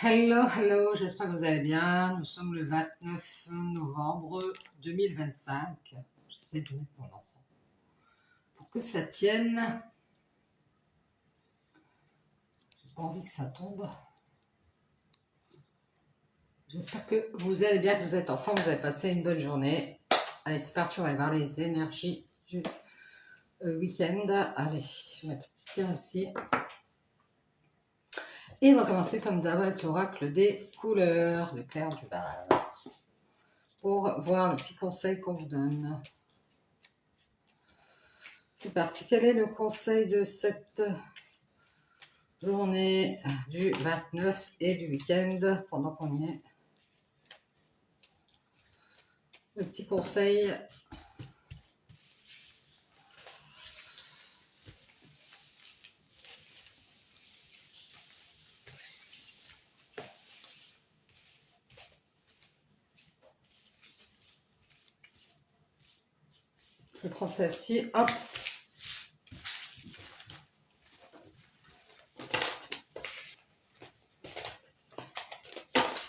Hello, hello, j'espère que vous allez bien. Nous sommes le 29 novembre 2025. J'essaie de mettre mon ensemble pour que ça tienne. J'ai pas envie que ça tombe. J'espère que vous allez bien, que vous êtes en forme, vous avez passé une bonne journée. Allez, c'est parti, on va aller voir les énergies du week-end. Allez, je vais mettre un petit peu ici. Et on va commencer comme d'hab avec l'oracle des couleurs, le clair du bal, pour voir le petit conseil qu'on vous donne. C'est parti. Quel est le conseil de cette journée du 29 et du week-end pendant qu'on y est? Le petit conseil. Je vais prendre celle-ci. Hop.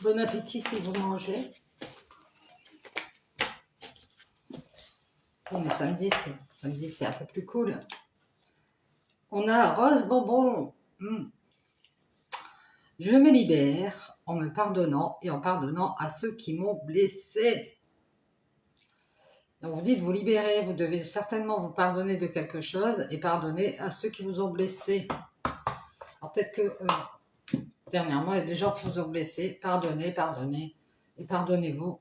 Bon appétit si vous mangez. Bon, mais samedi, c'est un peu plus cool. On a rose bonbon. Je me libère en me pardonnant et en pardonnant à ceux qui m'ont blessé. Donc vous dites vous libérer, vous devez certainement vous pardonner de quelque chose et pardonner à ceux qui vous ont blessé. Alors peut-être que dernièrement, il y a des gens qui vous ont blessé. Pardonnez, pardonnez et pardonnez-vous.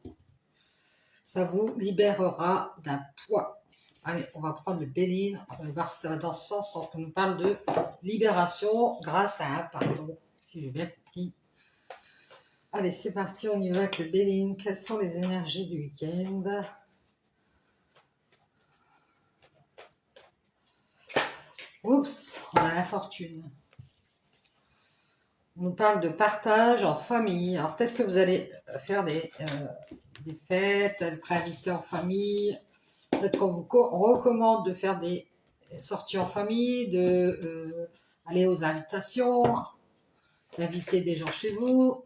Ça vous libérera d'un poids. Allez, on va prendre le Béline. On va voir si ça va dans ce sens. Donc on nous parle de libération grâce à un pardon, si j'ai bien compris. Allez, c'est parti, on y va avec le Béline. Quelles sont les énergies du week-end? Oups, on a la fortune. On nous parle de partage en famille. Alors peut-être que vous allez faire des fêtes, être invité en famille. Peut-être qu'on vous recommande de faire des sorties en famille, aller aux invitations, d'inviter des gens chez vous.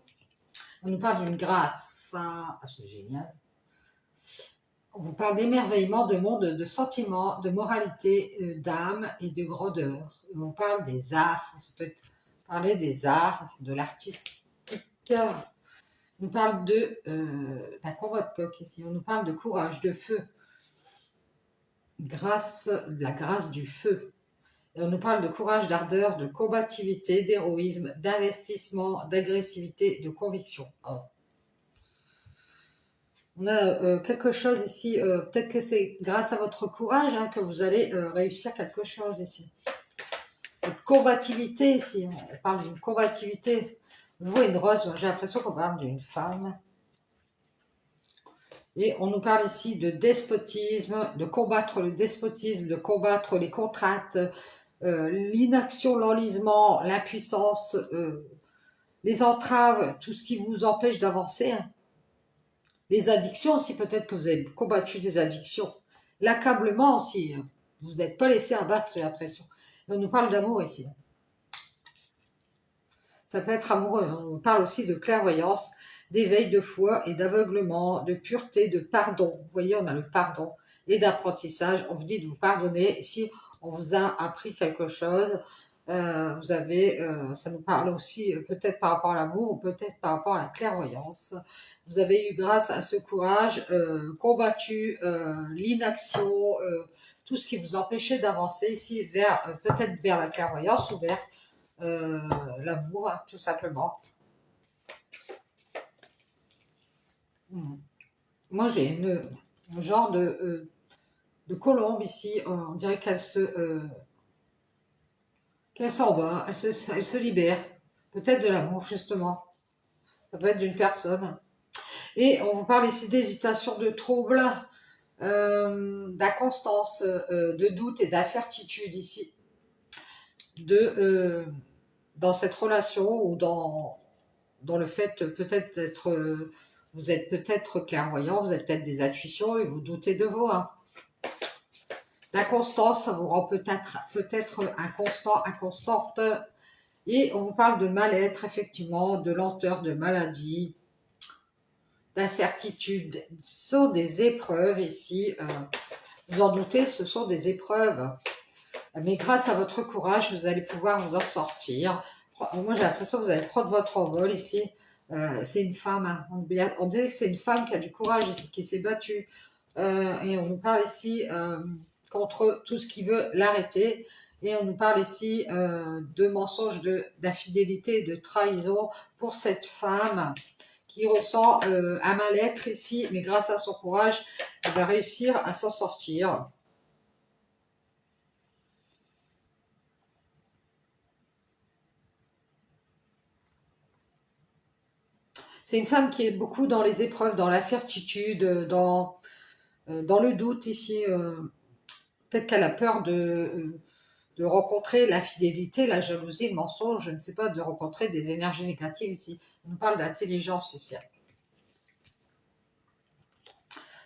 On nous parle d'une grâce. Ah, c'est génial. On vous parle d'émerveillement, de monde, de sentiments, de moralité, d'âme et de grandeur. On vous parle des arts. Ça peut être parler des arts, de l'artistique. On nous parle de la combat de coq ici. On nous parle de courage, de feu. La grâce du feu. Et on nous parle de courage, d'ardeur, de combativité, d'héroïsme, d'investissement, d'agressivité, de conviction. Oh. On a quelque chose ici, peut-être que c'est grâce à votre courage que vous allez réussir quelque chose ici. De combativité ici, on parle d'une combativité. Je vois une rose, j'ai l'impression qu'on parle d'une femme. Et on nous parle ici de despotisme, de combattre le despotisme, de combattre les contraintes, l'inaction, l'enlisement, l'impuissance, les entraves, tout ce qui vous empêche d'avancer. Les addictions aussi, peut-être que vous avez combattu des addictions. L'accablement aussi, vous n'êtes pas laissé abattre, j'ai l'impression. On nous parle d'amour ici. Ça peut être amoureux. On nous parle aussi de clairvoyance, d'éveil de foi et d'aveuglement, de pureté, de pardon. Vous voyez, on a le pardon et d'apprentissage. On vous dit de vous pardonner. Si on vous a appris quelque chose, vous avez, ça nous parle aussi peut-être par rapport à l'amour ou peut-être par rapport à la clairvoyance. Vous avez eu grâce à ce courage combattu l'inaction, tout ce qui vous empêchait d'avancer ici vers peut-être vers la clairvoyance ou vers l'amour, tout simplement. Moi, j'ai un genre de colombe ici. On dirait qu'elle s'en va, elle se libère. Peut-être de l'amour, justement. Ça peut être d'une personne. Et on vous parle ici d'hésitation, de trouble, d'inconstance, de doute et d'incertitude ici. Dans cette relation ou dans le fait peut-être d'être, vous êtes peut-être clairvoyant, vous avez peut-être des intuitions et vous doutez de vous. L'inconstance, ça vous rend peut-être inconstant, inconstante. Et on vous parle de mal-être, effectivement, de lenteur, de maladie, d'incertitude. Ce sont des épreuves ici. Vous en doutez, ce sont des épreuves. Mais grâce à votre courage, vous allez pouvoir vous en sortir. Moi, j'ai l'impression que vous allez prendre votre envol ici. C'est une femme. Hein. On dirait que c'est une femme qui a du courage ici, qui s'est battue. Et on nous parle ici contre tout ce qui veut l'arrêter. Et on nous parle ici de mensonges, d'infidélité, de trahison pour cette femme qui ressent un mal-être ici. Mais grâce à son courage, elle va réussir à s'en sortir. C'est une femme qui est beaucoup dans les épreuves, dans l'incertitude, dans le doute ici. Peut-être qu'elle a peur de rencontrer l'infidélité, la jalousie, le mensonge, je ne sais pas, de rencontrer des énergies négatives ici. On nous parle d'intelligence ici,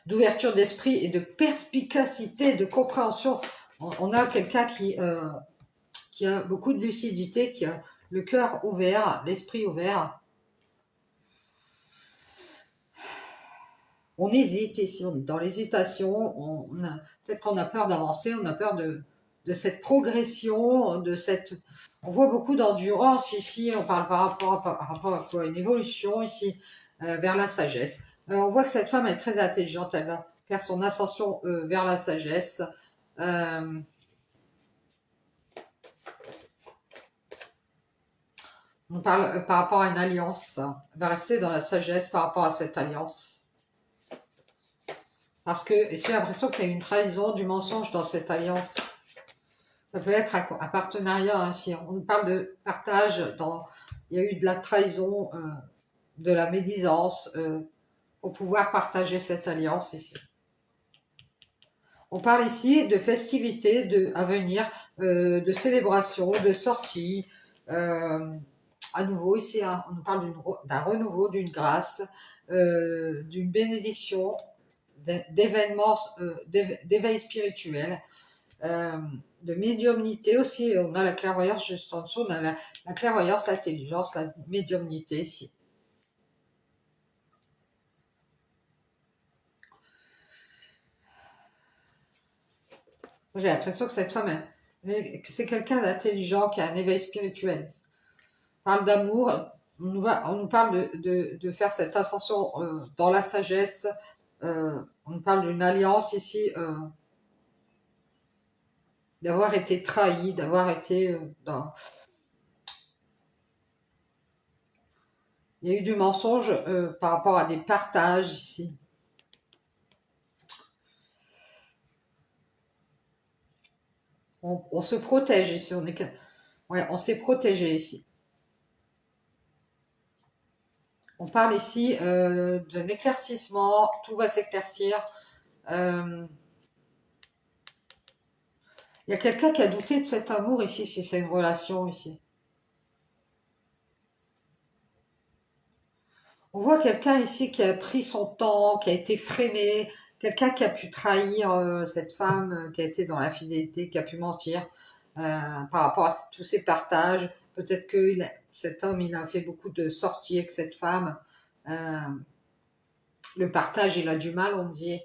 d'ouverture d'esprit et de perspicacité, de compréhension. On a quelqu'un qui a beaucoup de lucidité, qui a le cœur ouvert, l'esprit ouvert. On hésite ici, on est dans l'hésitation, peut-être qu'on a peur d'avancer, on a peur de cette progression, on voit beaucoup d'endurance ici, on parle par rapport à quoi? Une évolution ici, vers la sagesse. On voit que cette femme est très intelligente, elle va faire son ascension vers la sagesse. Euh, on parle par rapport à une alliance, elle va rester dans la sagesse par rapport à cette alliance. Parce que j'ai l'impression qu'il y a une trahison, du mensonge dans cette alliance. Ça peut être un partenariat, hein, si on parle de partage, il y a eu de la trahison, de la médisance, pour pouvoir partager cette alliance ici. On parle ici de festivités à venir, de célébrations, de sorties. À nouveau ici, hein, on nous parle d'un renouveau, d'une grâce, d'une bénédiction, d'événements, d'éveil spirituel, de médiumnité aussi. On a la clairvoyance juste en dessous, on a la clairvoyance, l'intelligence, la médiumnité ici. J'ai l'impression que cette femme, c'est quelqu'un d'intelligent qui a un éveil spirituel. On parle d'amour, on nous parle de faire cette ascension dans la sagesse. On nous parle d'une alliance ici, d'avoir été trahi, d'avoir été dans... Il y a eu du mensonge par rapport à des partages ici. On se protège ici, on s'est protégé ici. On parle ici d'un éclaircissement, tout va s'éclaircir. Il y a quelqu'un qui a douté de cet amour ici, si c'est une relation ici. On voit quelqu'un ici qui a pris son temps, qui a été freiné, quelqu'un qui a pu trahir cette femme, qui a été dans l'infidélité, qui a pu mentir par rapport à tous ces partages. Peut-être que cet homme, il a fait beaucoup de sorties avec cette femme. Euh, le partage, il a du mal, on dit.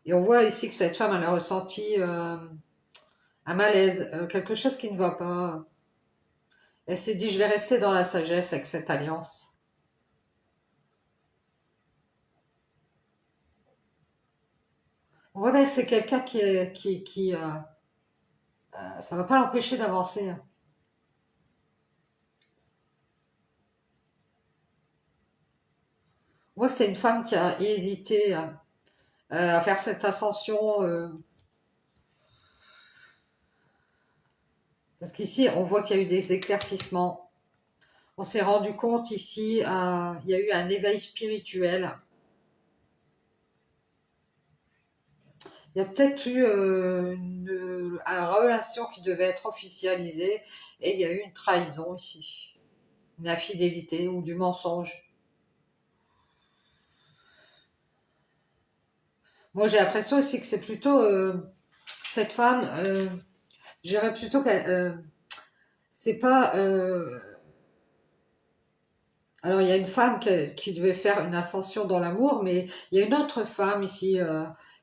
Et on voit ici que cette femme, elle a ressenti un malaise, quelque chose qui ne va pas. Elle s'est dit, je vais rester dans la sagesse avec cette alliance. On voit bien que c'est quelqu'un ça ne va pas l'empêcher d'avancer. Hein. On voit que c'est une femme qui a hésité à faire cette ascension. Parce qu'ici, on voit qu'il y a eu des éclaircissements. On s'est rendu compte ici, il y a eu un éveil spirituel. Il y a peut-être eu une relation qui devait être officialisée et il y a eu une trahison ici, une infidélité ou du mensonge. Moi, j'ai l'impression aussi que c'est plutôt cette femme Je dirais plutôt que c'est pas... alors, il y a une femme qui devait faire une ascension dans l'amour, mais il y a une autre femme ici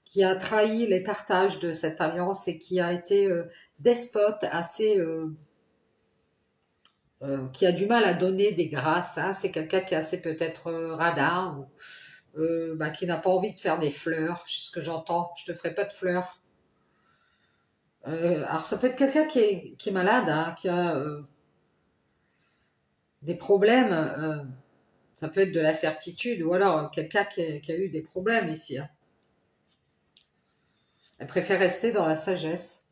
qui a trahi les partages de cette alliance et qui a été despote, assez... qui a du mal à donner des grâces. Hein. C'est quelqu'un qui est assez peut-être radin, ou bah, qui n'a pas envie de faire des fleurs, c'est ce que j'entends. Je te ferai pas de fleurs. Alors ça peut être quelqu'un qui est malade, hein, qui a des problèmes. Ça peut être de la certitude, ou alors quelqu'un qui a eu des problèmes ici. Hein. Elle préfère rester dans la sagesse.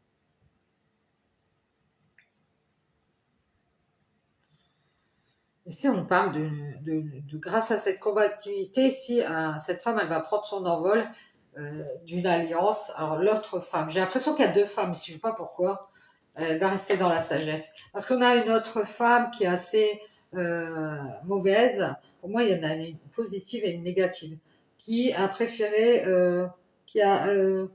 Ici, on parle grâce à cette combativité, si cette femme, elle va prendre son envol d'une alliance. Alors l'autre femme, j'ai l'impression qu'il y a deux femmes ici, je ne sais pas pourquoi. Elle va rester dans la sagesse. Parce qu'on a une autre femme qui est assez mauvaise. Pour moi, il y en a une positive et une négative. Qui a préféré, qui a euh,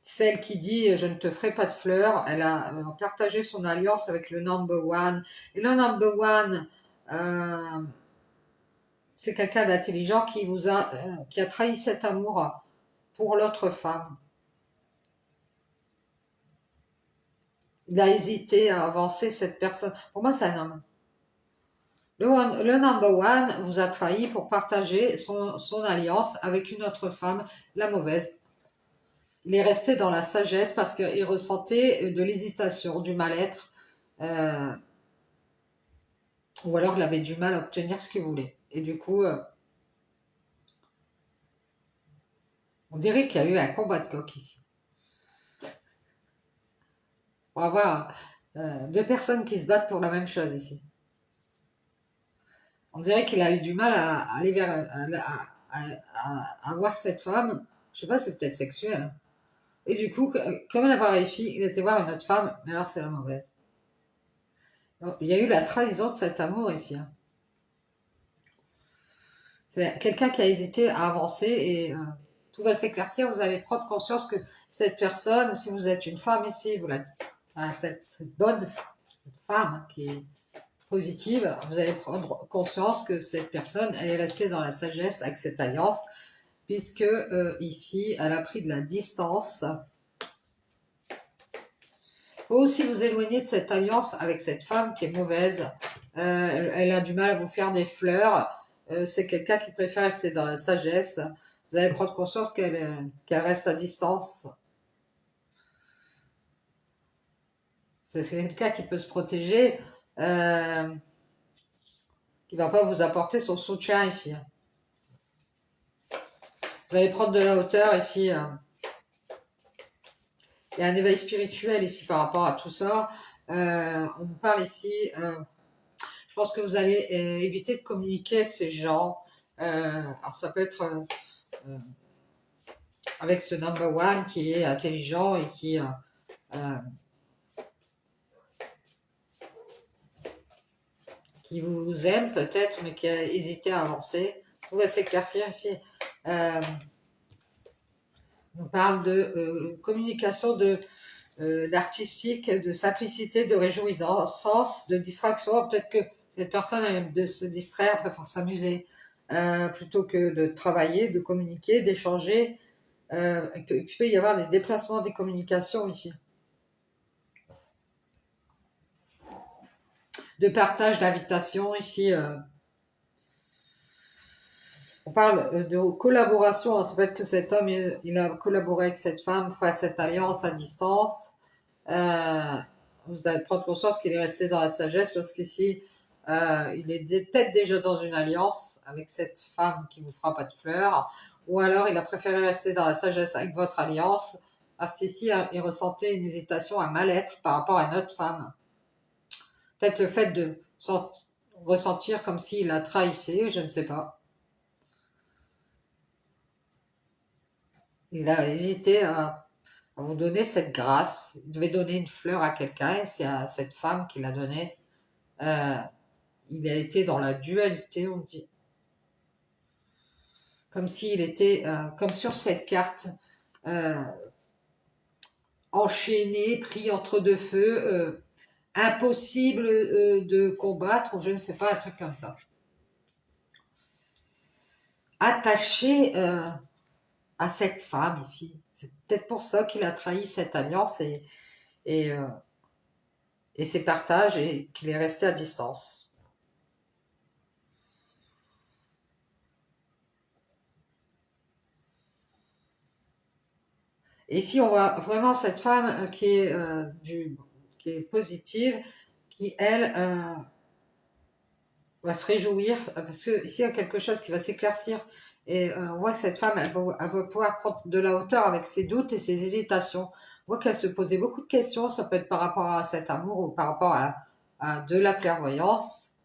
celle qui dit je ne te ferai pas de fleurs, elle a partagé son alliance avec le number one. Et le number one, euh, c'est quelqu'un d'intelligent qui a trahi cet amour pour l'autre femme. Il a hésité à avancer cette personne. Pour moi, c'est un homme. Le number one vous a trahi pour partager son alliance avec une autre femme, la mauvaise. Il est resté dans la sagesse parce qu'il ressentait de l'hésitation, du mal-être, euh, ou alors il avait du mal à obtenir ce qu'il voulait. Et du coup, on dirait qu'il y a eu un combat de coq ici. On va voir deux personnes qui se battent pour la même chose ici. On dirait qu'il a eu du mal à aller vers, à voir cette femme. Je sais pas, c'est peut-être sexuel. Hein. Et du coup, comme elle n'a pas réussi, il était voir une autre femme, mais alors c'est la mauvaise. Donc, il y a eu la trahison de cet amour ici. Hein. C'est quelqu'un qui a hésité à avancer et tout va s'éclaircir. Vous allez prendre conscience que cette personne, si vous êtes une femme ici, cette bonne femme qui est positive, vous allez prendre conscience que cette personne, elle est restée dans la sagesse avec cette alliance, puisque ici, elle a pris de la distance. Il faut aussi vous éloigner de cette alliance avec cette femme qui est mauvaise. Elle a du mal à vous faire des fleurs. C'est quelqu'un qui préfère rester dans la sagesse. Vous allez prendre conscience qu'elle reste à distance. C'est quelqu'un qui peut se protéger, qui ne va pas vous apporter son soutien ici. Vous allez prendre de la hauteur ici. Il y a un éveil spirituel ici par rapport à tout ça. On parle ici, je pense que vous allez éviter de communiquer avec ces gens. Alors ça peut être avec ce number one qui est intelligent et qui vous aime peut-être, mais qui a hésité à avancer. Tout va s'éclaircir ici. On parle de communication d'artistique, de simplicité, de réjouissance, de distraction. Peut-être que cette personne aime de se distraire, préfère s'amuser plutôt que de travailler, de communiquer, d'échanger. Il peut y avoir des déplacements, des communications ici. De partage, d'invitation ici. On parle de collaboration. Alors, ça peut être que cet homme, il a collaboré avec cette femme, fait cette alliance à distance. Vous allez prendre conscience qu'il est resté dans la sagesse parce qu'ici, il est peut-être déjà dans une alliance avec cette femme qui vous fera pas de fleurs, ou alors il a préféré rester dans la sagesse avec votre alliance parce qu'ici, il ressentait une hésitation, un mal-être par rapport à une autre femme. Peut-être le fait de ressentir comme s'il a trahissé, je ne sais pas. Il a hésité à vous donner cette grâce. Il devait donner une fleur à quelqu'un et c'est à cette femme qu'il a donné. Euh, il a été dans la dualité, on dit. Comme s'il était, comme sur cette carte, euh, enchaîné, pris entre deux feux, impossible de combattre, ou je ne sais pas, un truc comme ça. Attaché à cette femme ici. C'est peut-être pour ça qu'il a trahi cette alliance et, euh, et ses partages et qu'il est resté à distance. Et ici, on voit vraiment cette femme qui est positive, qui, elle, va se réjouir, parce que ici, il y a quelque chose qui va s'éclaircir. Et on voit que cette femme, elle va pouvoir prendre de la hauteur avec ses doutes et ses hésitations. On voit qu'elle se posait beaucoup de questions, ça peut être par rapport à cet amour ou par rapport à de la clairvoyance.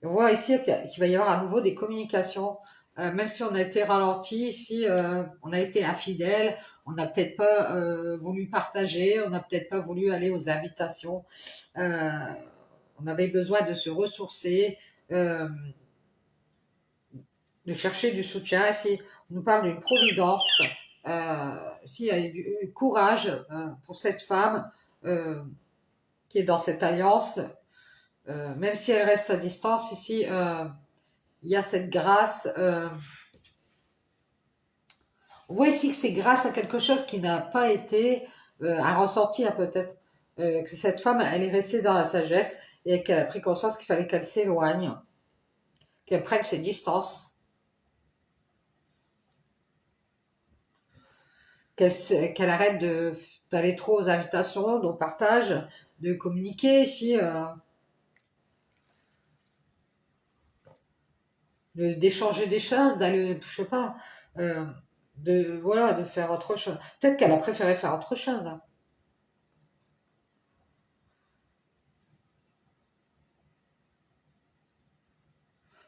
Et on voit ici qu'il va y avoir à nouveau des communications. Même si on a été ralenti ici, on a été infidèle, on n'a peut-être pas voulu partager, on n'a peut-être pas voulu aller aux invitations. On avait besoin de se ressourcer, euh, de chercher du soutien. Ici, on nous parle d'une providence. Ici, il y a du courage pour cette femme qui est dans cette alliance. Même si elle reste à distance, ici, il y a cette grâce. On voit ici que c'est grâce à quelque chose qui n'a pas été un ressenti, peut-être. Que cette femme, elle est restée dans la sagesse et qu'elle a pris conscience qu'il fallait qu'elle s'éloigne, qu'elle prenne ses distances, qu'elle arrête d'aller trop aux invitations, au partage, de communiquer ici, d'échanger des choses, d'aller, je sais pas, voilà, de faire autre chose. Peut-être qu'elle a préféré faire autre chose, hein.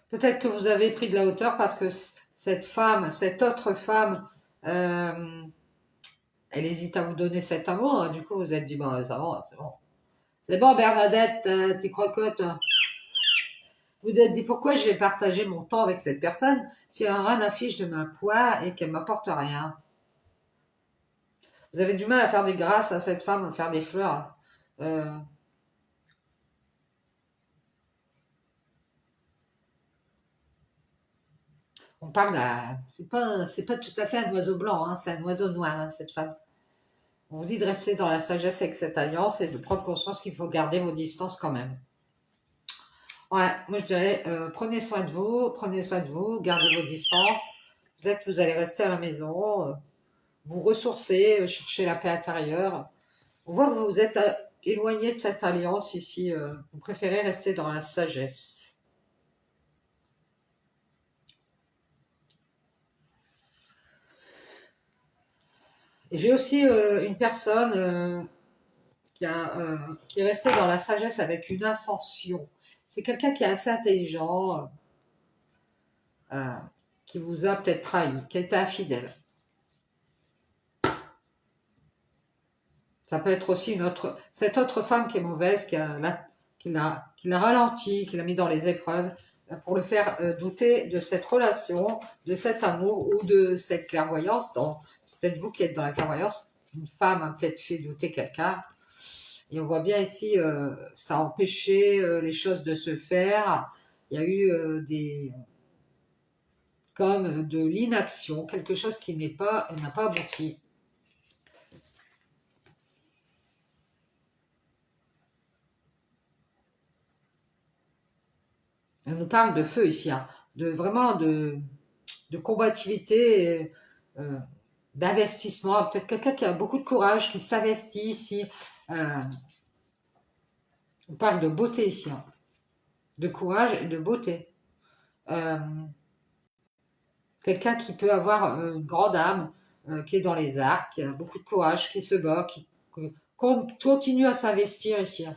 Peut-être que vous avez pris de la hauteur parce que cette femme, cette autre femme, euh, elle hésite à vous donner cet amour. Du coup, vous vous êtes dit, bon, ça va, c'est bon. C'est bon, Bernadette, t'es crocotte. Vous vous êtes dit, pourquoi je vais partager mon temps avec cette personne si elle a rien affiche de ma poire et qu'elle m'apporte rien? Vous avez du mal à faire des grâces à cette femme, à faire des fleurs. Euh, on parle d'un. C'est pas tout à fait un oiseau blanc, hein, c'est un oiseau noir, hein, cette femme. On vous dit de rester dans la sagesse avec cette alliance et de prendre conscience qu'il faut garder vos distances quand même. Ouais, moi je dirais, prenez soin de vous, gardez vos distances. Peut-être que vous allez rester à la maison, vous ressourcer, chercher la paix intérieure. On voit que vous vous êtes éloigné de cette alliance ici. Vous préférez rester dans la sagesse. Et j'ai aussi une personne qui est restée dans la sagesse avec une ascension. C'est quelqu'un qui est assez intelligent, euh, qui vous a peut-être trahi, qui a été infidèle. Ça peut être aussi cette autre femme qui est mauvaise, qui l'a ralenti, qui l'a mis dans les épreuves pour le faire douter de cette relation, de cet amour ou de cette clairvoyance. C'est peut-être vous qui êtes dans la clairvoyance. Une femme a peut-être fait douter quelqu'un. Et on voit bien ici, ça a empêché les choses de se faire. Il y a eu comme de l'inaction, quelque chose qui n'a pas abouti. On nous parle de feu ici, hein, de vraiment de combativité, euh, d'investissement. Peut-être quelqu'un qui a beaucoup de courage, qui s'investit ici. Euh, on parle de beauté ici, hein, de courage et de beauté. Euh, Quelqu'un qui peut avoir une grande âme, qui est dans les arts, qui a beaucoup de courage, qui se bat, qui continue à s'investir ici, hein.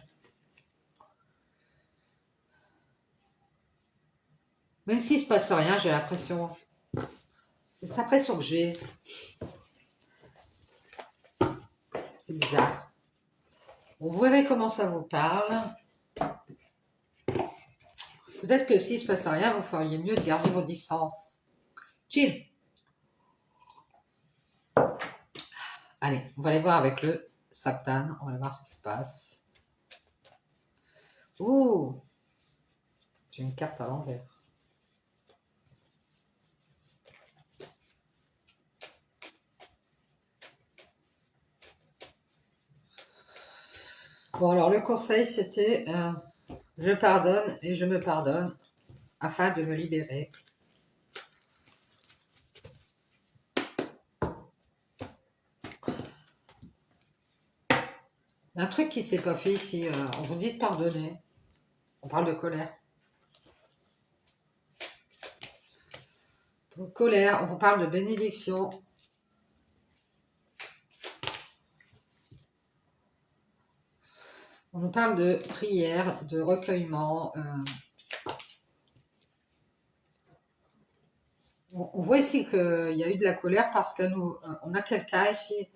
Même s'il ne se passe rien, j'ai l'impression. C'est cette impression que j'ai. C'est bizarre. Vous verrez comment ça vous parle. Peut-être que s'il ne se passe rien, vous feriez mieux de garder vos distances. Chill. Allez, on va aller voir avec le Saptan. On va voir ce qui se passe. Ouh, j'ai une carte à l'envers. Bon, alors le conseil, c'était je pardonne et je me pardonne afin de me libérer. Un truc qui s'est pas fait ici, on vous dit de pardonner. On parle de colère. Colère, on vous parle de bénédiction. On nous parle de prière, de recueillement. On voit ici qu'il y a eu de la colère parce que nous, on a quelqu'un ici.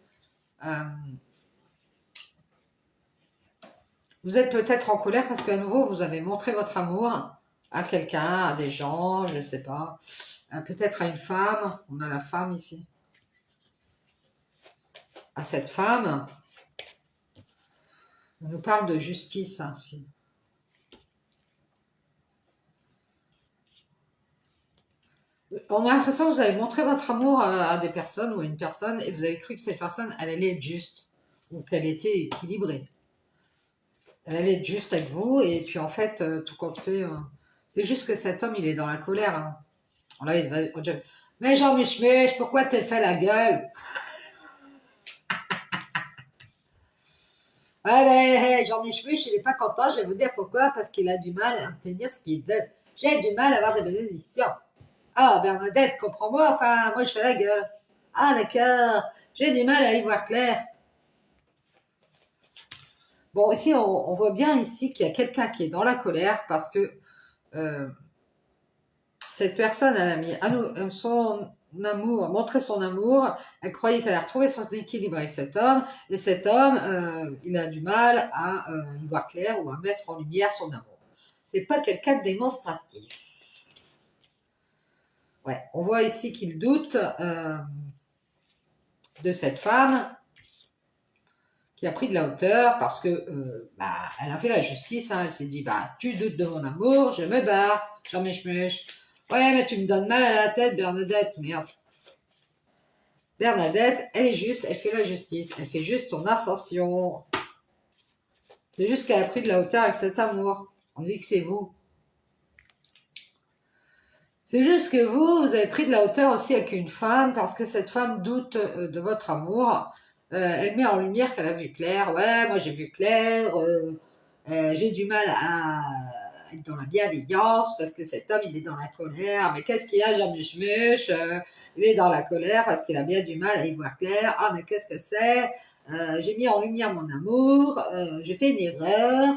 Vous êtes peut-être en colère parce qu'à nouveau, vous avez montré votre amour à quelqu'un, à des gens, je ne sais pas. Peut-être à une femme. On a la femme ici. À cette femme, on nous parle de justice ici. On a l'impression que vous avez montré votre amour à des personnes ou à une personne et vous avez cru que cette personne, elle allait être juste ou qu'elle était équilibrée. Elle allait être juste avec vous et puis en fait, tout compte fait, c'est juste que cet homme, il est dans la colère. Hein. Là, il va dire, mais Jean-Michel, pourquoi t'es fait la gueule? Ouais, mais Jean-Michel, il n'est pas content, je vais vous dire pourquoi, parce qu'il a du mal à obtenir ce qu'il veut. J'ai du mal à avoir des bénédictions. Ah, Bernadette, comprends-moi, enfin, moi je fais la gueule. Ah, d'accord, j'ai du mal à y voir clair. Bon, ici, on voit bien ici qu'il y a quelqu'un qui est dans la colère parce que cette personne, elle a mis son amour, montré son amour, elle croyait qu'elle allait retrouver son équilibre avec cet homme, et cet homme, il a du mal à y voir clair ou à mettre en lumière son amour. C'est pas quelqu'un de démonstratif. Ouais, on voit ici qu'il doute de cette femme qui a pris de la hauteur parce que elle a fait la justice, hein, elle s'est dit tu doutes de mon amour, je me barre, j'en mèche. Ouais, mais tu me donnes mal à la tête, Bernadette, merde. Bernadette, elle est juste, elle fait la justice, elle fait juste son ascension. C'est juste qu'elle a pris de la hauteur avec cet amour. On dit que c'est vous. C'est juste que vous avez pris de la hauteur aussi avec une femme parce que cette femme doute de votre amour. Elle met en lumière qu'elle a vu clair. Ouais, moi j'ai vu clair. J'ai du mal à être dans la bienveillance parce que cet homme il est dans la colère. Mais qu'est-ce qu'il a, Jean-Muche? Il est dans la colère parce qu'il a bien du mal à y voir clair. Ah, mais qu'est-ce que c'est? J'ai mis en lumière mon amour. J'ai fait une erreur.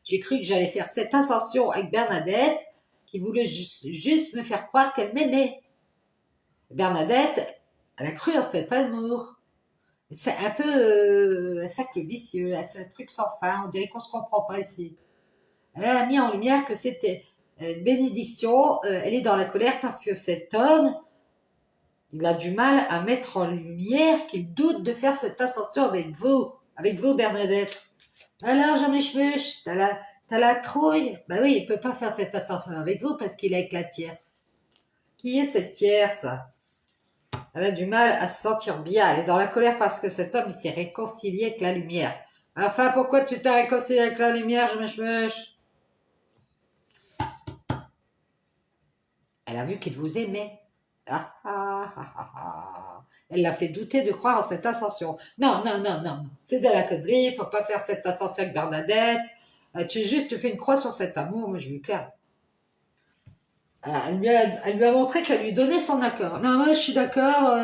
J'ai cru que j'allais faire cette ascension avec Bernadette qui voulait juste me faire croire qu'elle m'aimait. Bernadette, elle a cru en cet amour. C'est un peu un cercle vicieux, c'est un truc sans fin. On dirait qu'on ne se comprend pas ici. Elle a mis en lumière que c'était une bénédiction. Elle est dans la colère parce que cet homme, il a du mal à mettre en lumière qu'il doute de faire cette ascension avec vous Bernadette. Alors Jean-Michel, t'as la trouille? Bah oui, il peut pas faire cette ascension avec vous parce qu'il est avec la tierce. Qui est cette tierce? Elle a du mal à se sentir bien. Elle est dans la colère parce que cet homme il s'est réconcilié avec la lumière. Enfin, pourquoi tu t'es réconcilié avec la lumière, Jean-Michel? Elle a vu qu'il vous aimait. Elle l'a fait douter de croire en cette ascension. Non, c'est de la connerie, il faut pas faire cette ascension avec Bernadette. Tu juste fais une croix sur cet amour, moi je lui clair. Elle lui a montré qu'elle lui donnait son accord. Non, moi je suis d'accord,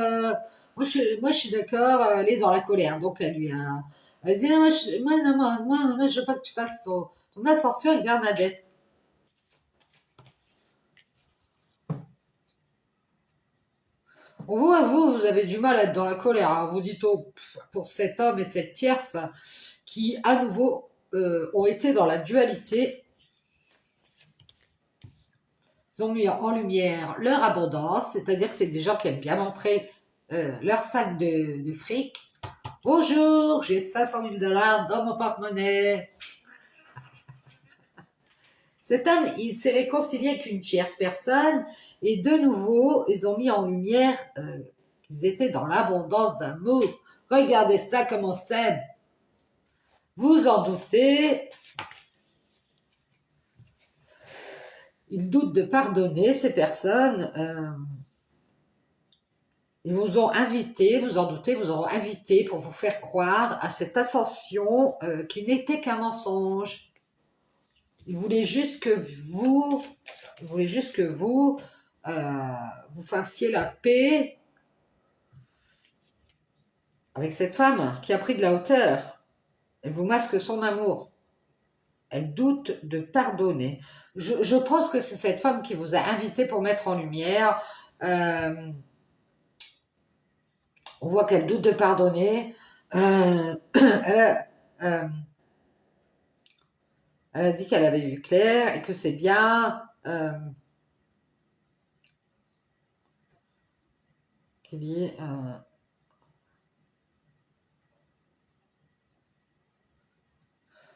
moi je suis d'accord, elle est dans la colère. Donc elle lui a. Elle dit non, moi, je veux pas que tu fasses ton ascension avec Bernadette. Vous avez du mal à être dans la colère. Hein. Vous dites pour cet homme et cette tierce qui, à nouveau, ont été dans la dualité. Ils ont mis en lumière leur abondance, c'est-à-dire que c'est des gens qui aiment bien montrer leur sac de fric. Bonjour, j'ai 500 000 $ dans mon porte-monnaie. Cet homme, il s'est réconcilié avec une tierce personne et de nouveau, ils ont mis en lumière qu'ils étaient dans l'abondance d'amour. Regardez ça comme on s'aime. Vous en doutez, ils doutent de pardonner ces personnes. Ils vous ont invité, vous en doutez, vous ont invité pour vous faire croire à cette ascension qui n'était qu'un mensonge. Ils voulaient juste que vous, vous fassiez la paix avec cette femme qui a pris de la hauteur. Elle vous masque son amour. Elle doute de pardonner. Je pense que c'est cette femme qui vous a invité pour mettre en lumière. On voit qu'elle doute de pardonner. Elle a dit qu'elle avait vu clair et que c'est bien. Qu'il y ait,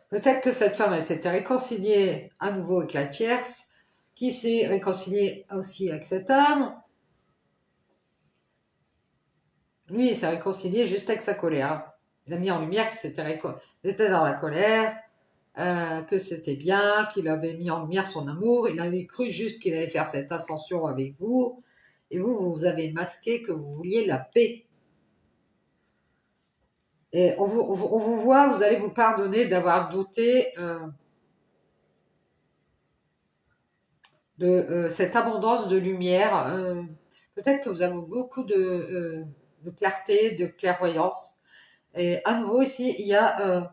peut-être que cette femme, elle s'était réconciliée à nouveau avec la tierce, qui s'est réconciliée aussi avec cet homme. Lui, il s'est réconcilié juste avec sa colère. Il a mis en lumière qu'il était dans la colère, que c'était bien, qu'il avait mis en lumière son amour. Il avait cru juste qu'il allait faire cette ascension avec vous. Et vous avez masqué que vous vouliez la paix. Et on vous voit, vous allez vous pardonner d'avoir douté de cette abondance de lumière. Peut-être que vous avez beaucoup de clarté, de clairvoyance. Et à nouveau ici, il y a,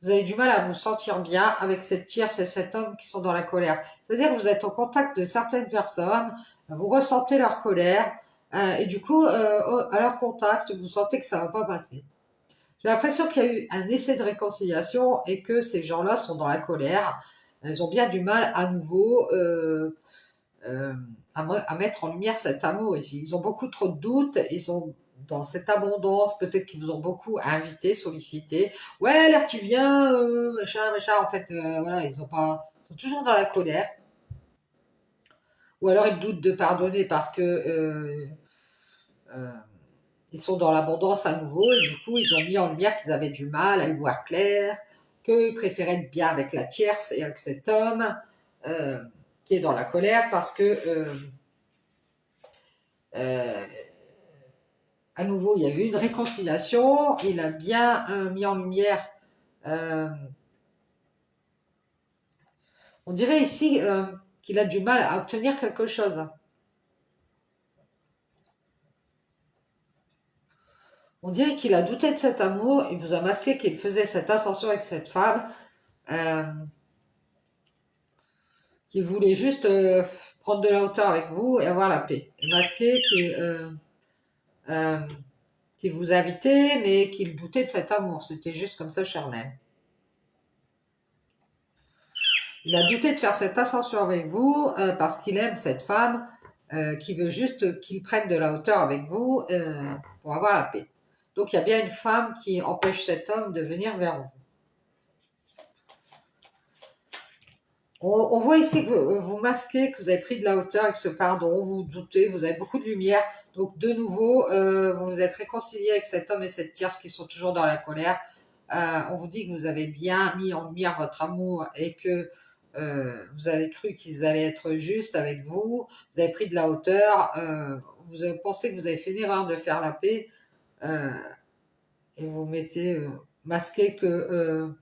vous avez du mal à vous sentir bien avec cette tierce et cet homme qui sont dans la colère. C'est-à-dire que vous êtes au contact de certaines personnes, vous ressentez leur colère, et du coup, à leur contact, vous sentez que ça ne va pas passer. J'ai l'impression qu'il y a eu un essai de réconciliation et que ces gens-là sont dans la colère. Ils ont bien du mal à nouveau à mettre en lumière cet amour ici. Ils ont beaucoup trop de doutes, ils sont dans cette abondance, peut-être qu'ils vous ont beaucoup invité, sollicité. Ouais, l'air tu viens, machin, machin. En fait, voilà, ils sont toujours dans la colère. Ou alors ils doutent de pardonner parce que euh, ils sont dans l'abondance à nouveau et du coup ils ont mis en lumière qu'ils avaient du mal à y voir clair, qu'ils préféraient être bien avec la tierce et avec cet homme qui est dans la colère parce que à nouveau il y a eu une réconciliation, il a bien mis en lumière, on dirait ici qu'il a du mal à obtenir quelque chose. On dirait qu'il a douté de cet amour, il vous a masqué qu'il faisait cette ascension avec cette femme, euh, qu'il voulait juste prendre de la hauteur avec vous et avoir la paix. Et masqué euh, qu'il vous invitait, mais qu'il doutait de cet amour. C'était juste comme ça charnel. Il a douté de faire cette ascension avec vous parce qu'il aime cette femme qui veut juste qu'il prenne de la hauteur avec vous pour avoir la paix. Donc il y a bien une femme qui empêche cet homme de venir vers vous. On voit ici que vous masquez, que vous avez pris de la hauteur avec ce pardon, vous doutez, vous avez beaucoup de lumière. Donc de nouveau, vous vous êtes réconcilié avec cet homme et cette tierce qui sont toujours dans la colère. On vous dit que vous avez bien mis en lumière votre amour et que vous avez cru qu'ils allaient être justes avec vous. Vous avez pris de la hauteur. Vous avez pensé que vous avez fait une erreur de faire la paix et vous mettez masqué que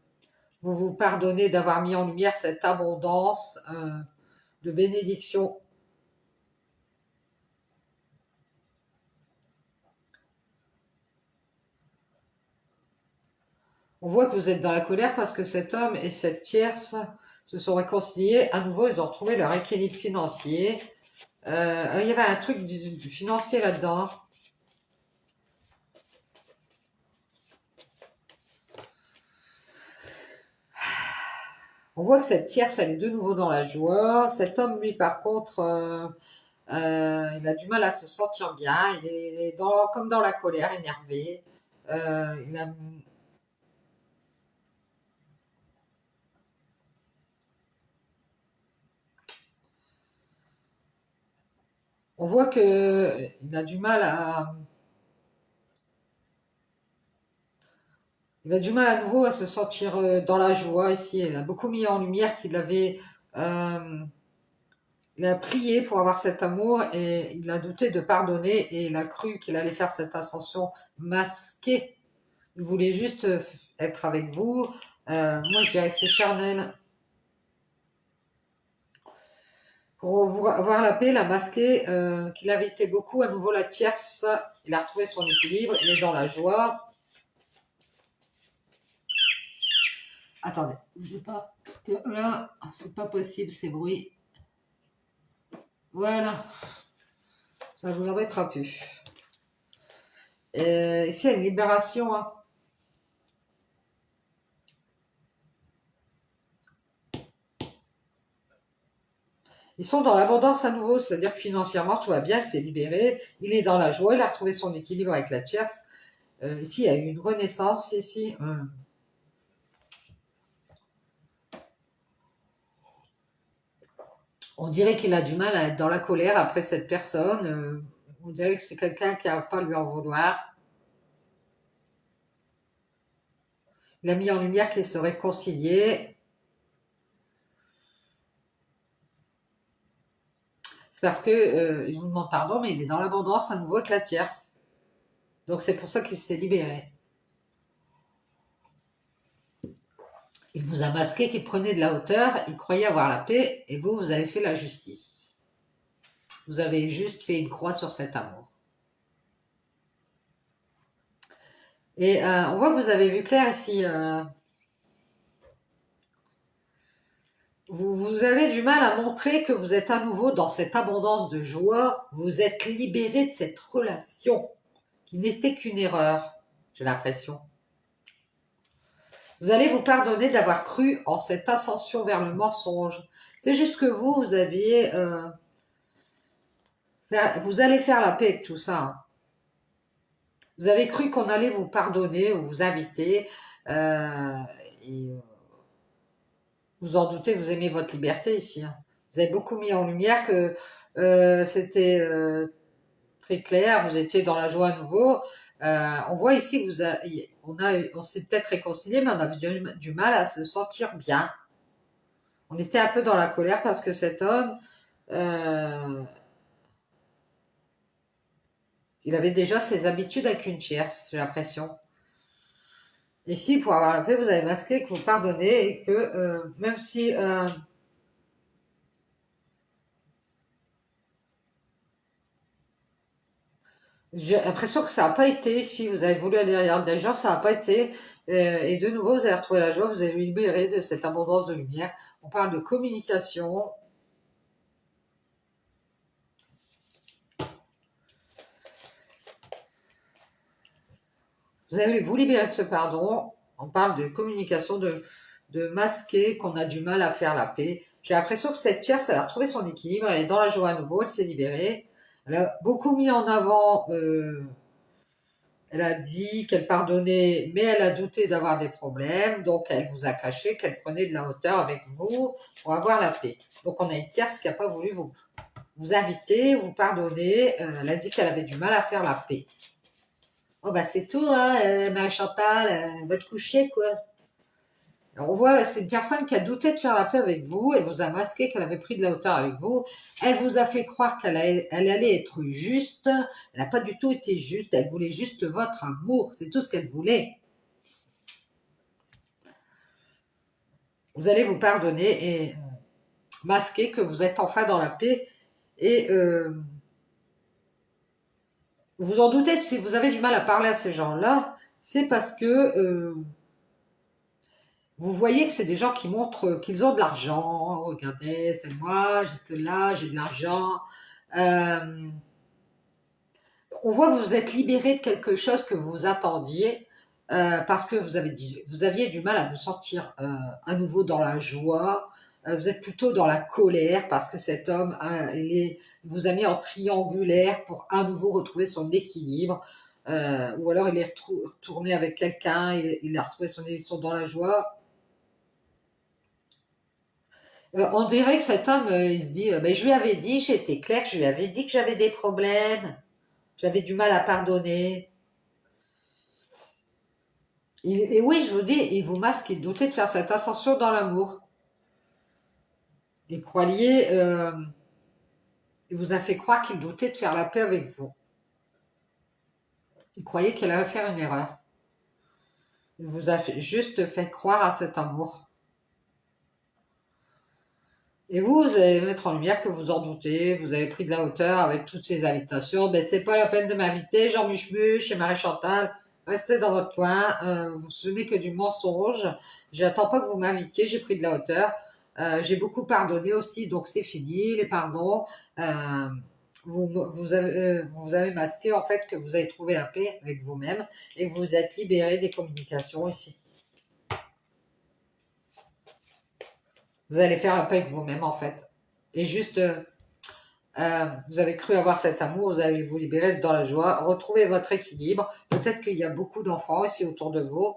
vous vous pardonnez d'avoir mis en lumière cette abondance de bénédiction. On voit que vous êtes dans la colère parce que cet homme et cette tierce se sont réconciliés. À nouveau, ils ont retrouvé leur équilibre financier. Il y avait un truc du financier là-dedans. On voit que cette tierce, elle est de nouveau dans la joie. Cet homme, lui, par contre, il a du mal à se sentir bien. Il est comme dans la colère, énervé. il a- on voit que il a du mal à, il a du mal à nouveau à se sentir dans la joie ici. Il a beaucoup mis en lumière qu'il avait, euh, il a prié pour avoir cet amour et il a douté de pardonner et il a cru qu'il allait faire cette ascension masquée. Il voulait juste être avec vous. Moi, je dirais que c'est charnel. Pour avoir la paix, il a masqué qu'il avait été beaucoup. À nouveau, la tierce, il a retrouvé son équilibre. Il est dans la joie. Attendez, bougez pas. Parce que là, c'est pas possible ces bruits. Voilà, ça vous embêtera plus. Ici, il y a une libération. Hein. Ils sont dans l'abondance à nouveau, c'est-à-dire que financièrement, tout va bien, il s'est libéré, il est dans la joie, il a retrouvé son équilibre avec la tierce. Ici, il y a eu une renaissance, ici. On dirait qu'il a du mal à être dans la colère après cette personne. On dirait que c'est quelqu'un qui n'arrive pas à lui en vouloir. Il a mis en lumière qu'il se réconciliait. C'est parce que il vous demande pardon, mais il est dans l'abondance à nouveau avec la tierce. Donc c'est pour ça qu'il s'est libéré. Il vous a masqué qu'il prenait de la hauteur, il croyait avoir la paix, et vous, vous avez fait la justice. Vous avez juste fait une croix sur cet amour. Et on voit que vous avez vu clair ici. Vous avez du mal à montrer que vous êtes à nouveau dans cette abondance de joie. Vous êtes libéré de cette relation qui n'était qu'une erreur, j'ai l'impression. Vous allez vous pardonner d'avoir cru en cette ascension vers le mensonge. C'est juste que vous aviez... vous allez faire la paix avec tout ça. Hein. Vous avez cru qu'on allait vous pardonner ou vous inviter. Et vous en doutez, vous aimez votre liberté ici. Hein. Vous avez beaucoup mis en lumière que c'était très clair, vous étiez dans la joie à nouveau. On voit ici que on s'est peut-être réconcilié, mais on avait du mal à se sentir bien. On était un peu dans la colère parce que cet homme, euh, il avait déjà ses habitudes avec une tierce, j'ai l'impression. Ici, pour avoir la paix, vous avez masqué que vous pardonnez et que même si j'ai l'impression que ça n'a pas été, si vous avez voulu aller derrière des gens, ça n'a pas été. Et de nouveau, vous avez retrouvé la joie, vous avez libéré de cette abondance de lumière. On parle de communication. Vous allez vous libérer de ce pardon. On parle de communication, de masquer qu'on a du mal à faire la paix. J'ai l'impression que cette tierce, elle a retrouvé son équilibre, elle est dans la joie à nouveau, elle s'est libérée. Elle a beaucoup mis en avant elle a dit qu'elle pardonnait, mais elle a douté d'avoir des problèmes, donc elle vous a caché qu'elle prenait de la hauteur avec vous pour avoir la paix. Donc on a une tierce qui n'a pas voulu vous inviter, vous pardonner. Elle a dit qu'elle avait du mal à faire la paix. Oh bah c'est tout, hein, ma Chantal, va te coucher quoi. Alors, on voit, c'est une personne qui a douté de faire la paix avec vous, elle vous a masqué qu'elle avait pris de la hauteur avec vous, elle vous a fait croire elle allait être juste, elle n'a pas du tout été juste, elle voulait juste votre amour, c'est tout ce qu'elle voulait. Vous allez vous pardonner et masquer que vous êtes enfin dans la paix et vous en doutez, si vous avez du mal à parler à ces gens-là, c'est parce que vous voyez que c'est des gens qui montrent qu'ils ont de l'argent. Regardez, c'est moi, j'étais là, j'ai de l'argent. Euh, on voit que vous êtes libéré de quelque chose que vous attendiez parce que vous aviez du mal à vous sentir à nouveau dans la joie. Vous êtes plutôt dans la colère parce que cet homme il vous a mis en triangulaire pour à nouveau retrouver son équilibre. ou alors il est retourné avec quelqu'un, il a retrouvé son élection dans la joie. On dirait que cet homme, il se dit, ben, je lui avais dit, j'étais claire, je lui avais dit que j'avais des problèmes, j'avais du mal à pardonner. Et oui, je vous dis, il vous masque, il doutait de faire cette ascension dans l'amour. Il croyait, il vous a fait croire qu'il doutait de faire la paix avec vous. Il croyait qu'elle allait faire une erreur. Il vous a juste fait croire à cet amour. Et vous allez mettre en lumière que vous en doutez, vous avez pris de la hauteur avec toutes ces invitations. Ben, c'est pas la peine de m'inviter, Jean Muche et Marie-Chantal. Restez dans votre coin, ce n'est que du mensonge. J'attends pas que vous m'invitiez, j'ai pris de la hauteur. J'ai beaucoup pardonné aussi, donc c'est fini, les pardons. Euh, vous avez masqué en fait que vous avez trouvé la paix avec vous-même et que vous êtes libéré des communications ici. Vous allez faire la paix avec vous-même en fait. Et juste, vous avez cru avoir cet amour, vous allez vous libérer dans la joie, retrouver votre équilibre. Peut-être qu'il y a beaucoup d'enfants ici autour de vous.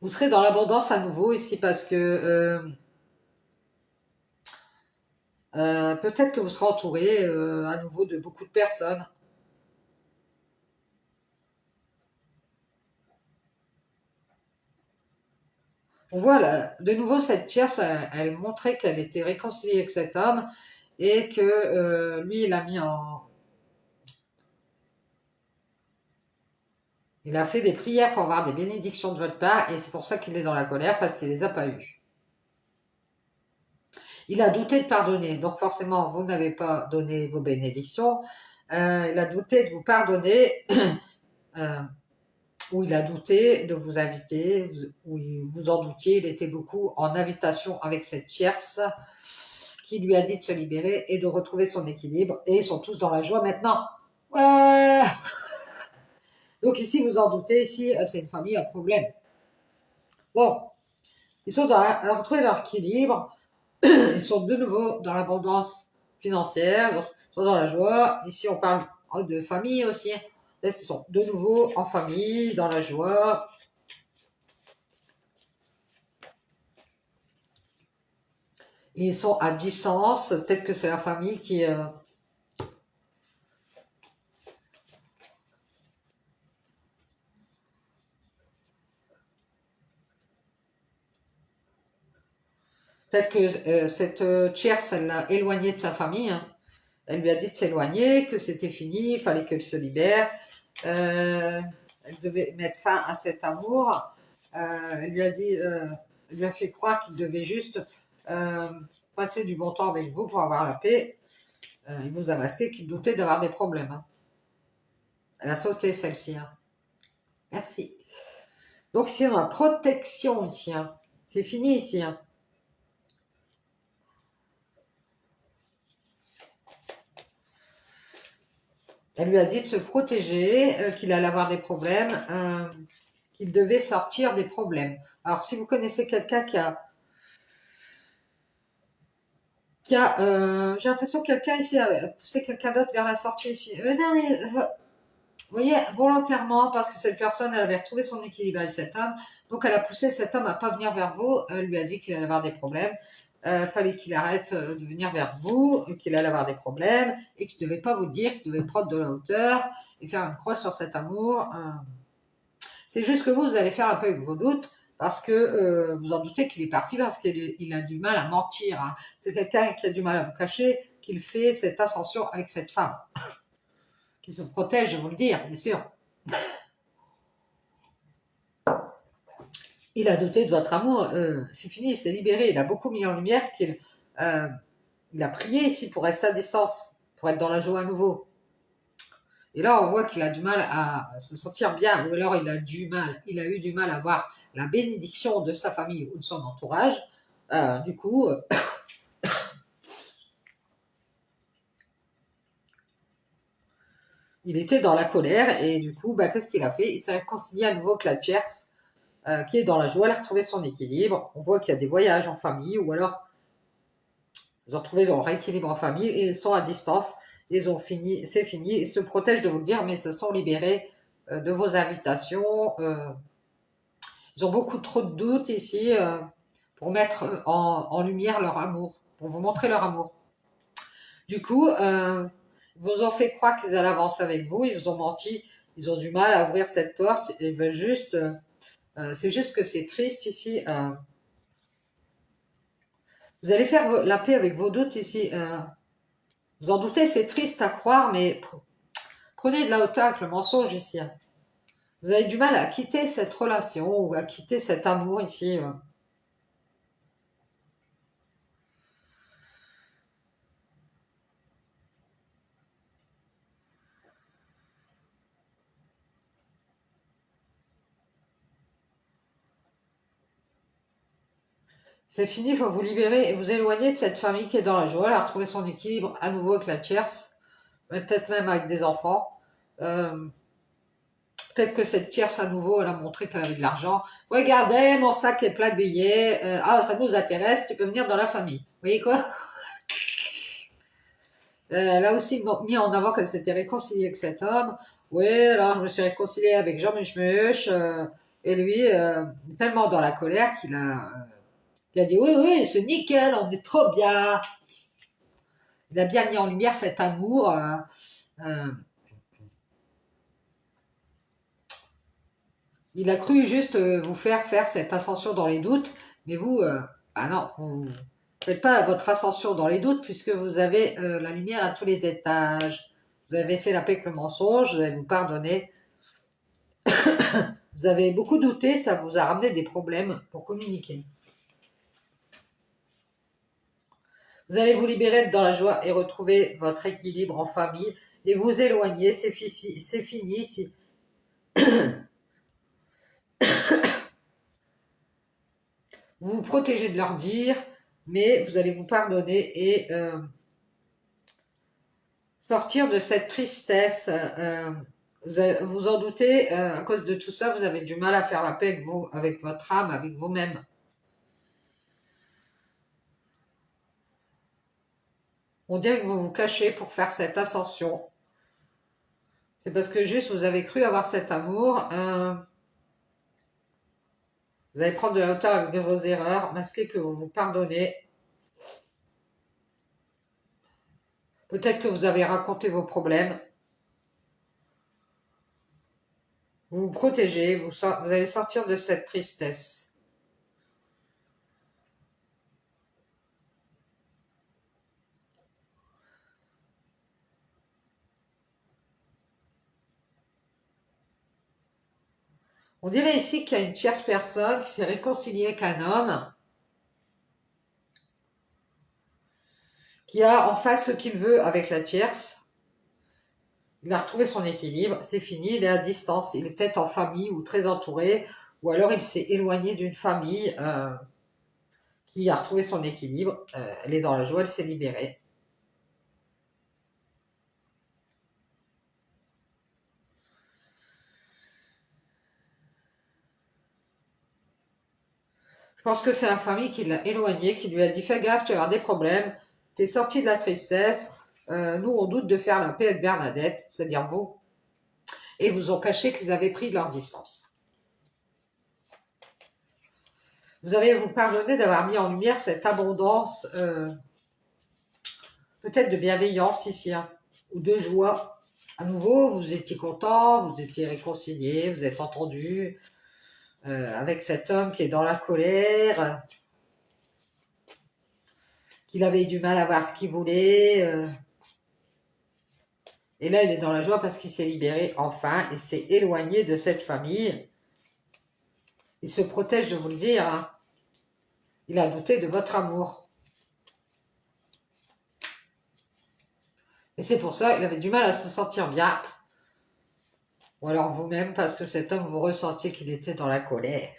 Vous serez dans l'abondance à nouveau ici parce que peut-être que vous serez entouré à nouveau de beaucoup de personnes. On voit là, de nouveau cette tierce, elle montrait qu'elle était réconciliée avec cet homme et que lui, il a fait des prières pour avoir des bénédictions de votre part et c'est pour ça qu'il est dans la colère parce qu'il les a pas eues. Il a douté de pardonner, donc forcément vous n'avez pas donné vos bénédictions. Il a douté de vous pardonner. Où il a douté de vous inviter, où vous en doutiez, il était beaucoup en invitation avec cette tierce qui lui a dit de se libérer et de retrouver son équilibre. Et ils sont tous dans la joie maintenant. Ouais. Donc ici, vous en doutez, ici, c'est une famille à problème. Bon, ils sont retrouver leur équilibre. Ils sont de nouveau dans l'abondance financière, ils sont dans la joie. Ici, on parle de famille aussi. Là, ils sont de nouveau en famille, dans la joie. Ils sont à distance, peut-être que c'est la famille qui... Peut-être que cette tierce, elle l'a éloigné de sa famille. Hein. Elle lui a dit de s'éloigner, que c'était fini, il fallait qu'elle se libère. Elle devait mettre fin à cet amour. Elle lui a dit, elle lui a fait croire qu'il devait juste euh, passer du bon temps avec vous pour avoir la paix. Il vous a masqué qu'il doutait d'avoir des problèmes. Hein. Elle a sauté celle-ci. Hein. Merci. Donc ici, on a protection ici. Hein. C'est fini ici. Hein. Elle lui a dit de se protéger, qu'il allait avoir des problèmes, qu'il devait sortir des problèmes. Alors, si vous connaissez quelqu'un j'ai l'impression que quelqu'un ici a poussé quelqu'un d'autre vers la sortie ici. Non, mais, vous voyez, volontairement, parce que cette personne, elle avait retrouvé son équilibre avec cet homme, donc elle a poussé cet homme à pas venir vers vous, elle lui a dit qu'il allait avoir des problèmes, fallait qu'il arrête de venir vers vous, qu'il allait avoir des problèmes, et qu'il ne devait pas vous dire, qu'il devait prendre de la hauteur, et faire une croix sur cet amour. C'est juste que vous allez faire un peu avec vos doutes, parce que vous en doutez qu'il est parti parce qu'il a du mal à mentir. Hein. C'est quelqu'un qui a du mal à vous cacher, qu'il fait cette ascension avec cette femme. Qui se protège, je vais vous le dire, bien sûr. Il a douté de votre amour, c'est fini, il s'est libéré, il a beaucoup mis en lumière qu'il il a prié ici pour rester à distance, pour être dans la joie à nouveau. Et là, on voit qu'il a du mal à se sentir bien, ou alors il a eu du mal à avoir la bénédiction de sa famille ou de son entourage. Du coup, il était dans la colère et du coup, qu'est-ce qu'il a fait? Il s'est réconcilié à nouveau avec la tierce qui est dans la joie, elle a retrouvé son équilibre. On voit qu'il y a des voyages en famille, ou alors ils ont retrouvé leur équilibre en famille et ils sont à distance. Ils ont fini, c'est fini. Ils se protègent de vous le dire, mais ils se sont libérés de vos invitations. Ils ont beaucoup trop de doutes ici pour mettre en lumière leur amour, pour vous montrer leur amour. Du coup, ils vous ont fait croire qu'ils allaient avancer avec vous, ils vous ont menti, ils ont du mal à ouvrir cette porte, ils veulent juste... c'est juste que c'est triste ici. Vous allez faire la paix avec vos doutes ici. Vous en doutez, c'est triste à croire, mais prenez de la hauteur avec le mensonge ici. Vous avez du mal à quitter cette relation ou à quitter cet amour ici. C'est fini, il faut vous libérer et vous éloigner de cette famille qui est dans la joie. Elle a retrouvé son équilibre à nouveau avec la tierce, peut-être même avec des enfants. Euh, Peut-être que cette tierce à nouveau, elle a montré qu'elle avait de l'argent. Regardez, mon sac est plein de billets. Ah, ça nous intéresse, tu peux venir dans la famille. Vous voyez quoi? Elle a aussi mis en avant qu'elle s'était réconciliée avec cet homme. Oui, alors je me suis réconciliée avec Jean Muchmuch. Et lui, est tellement dans la colère qu'il a dit oui, oui, c'est nickel, on est trop bien. Il a bien mis en lumière cet amour. Euh, il a cru juste vous faire faire cette ascension dans les doutes, mais vous, ah non, vous faites pas votre ascension dans les doutes puisque vous avez la lumière à tous les étages. Vous avez fait la paix avec le mensonge, vous avez vous pardonné. Vous avez beaucoup douté, ça vous a ramené des problèmes pour communiquer. Vous allez vous libérer dans la joie et retrouver votre équilibre en famille et vous éloigner, c'est fini. Vous vous protégez de leur dire, mais vous allez vous pardonner et sortir de cette tristesse. Vous en doutez, à cause de tout ça, vous avez du mal à faire la paix avec vous, avec votre âme, avec vous-même. On dirait que vous vous cachez pour faire cette ascension. C'est parce que juste vous avez cru avoir cet amour. Vous allez prendre de la hauteur avec vos erreurs, masquer que vous vous pardonnez. Peut-être que vous avez raconté vos problèmes. Vous vous protégez, vous allez sortir de cette tristesse. On dirait ici qu'il y a une tierce personne qui s'est réconciliée avec un homme, qui a enfin ce qu'il veut avec la tierce. Il a retrouvé son équilibre, c'est fini, il est à distance, il est peut-être en famille ou très entouré, ou alors il s'est éloigné d'une famille qui a retrouvé son équilibre, elle est dans la joie, elle s'est libérée. Je pense que c'est la famille qui l'a éloigné, qui lui a dit fais gaffe, tu vas avoir des problèmes, t'es sorti de la tristesse, nous on doute de faire la paix avec Bernadette, c'est-à-dire vous, et vous ont caché qu'ils avaient pris leur distance. Vous avez vous pardonné d'avoir mis en lumière cette abondance, peut-être de bienveillance ici, hein, ou de joie. À nouveau, vous étiez content, vous étiez réconciliés, vous êtes entendus avec cet homme qui est dans la colère, qu'il avait du mal à voir ce qu'il voulait. Et là, il est dans la joie parce qu'il s'est libéré enfin, il s'est éloigné de cette famille. Il se protège de vous le dire, hein. Il a douté de votre amour. Et c'est pour ça qu'il avait du mal à se sentir bien. Ou alors vous-même, parce que cet homme, vous ressentiez qu'il était dans la colère.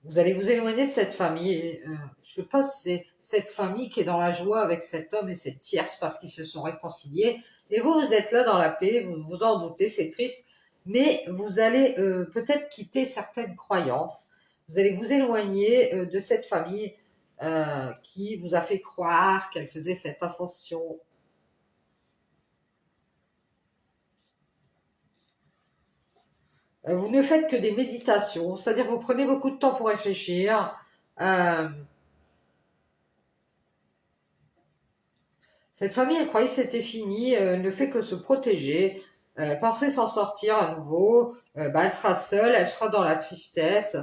Vous allez vous éloigner de cette famille. Et, je pense que c'est cette famille qui est dans la joie avec cet homme et cette tierce parce qu'ils se sont réconciliés. Et vous, vous êtes là dans la paix, vous vous en doutez, c'est triste. mais vous allez peut-être quitter certaines croyances. Vous allez vous éloigner de cette famille qui vous a fait croire qu'elle faisait cette ascension. Vous ne faites que des méditations, c'est-à-dire vous prenez beaucoup de temps pour réfléchir. Euh, Cette famille, elle croyait que c'était fini, elle ne fait que se protéger, elle pensait s'en sortir à nouveau, elle sera seule, elle sera dans la tristesse,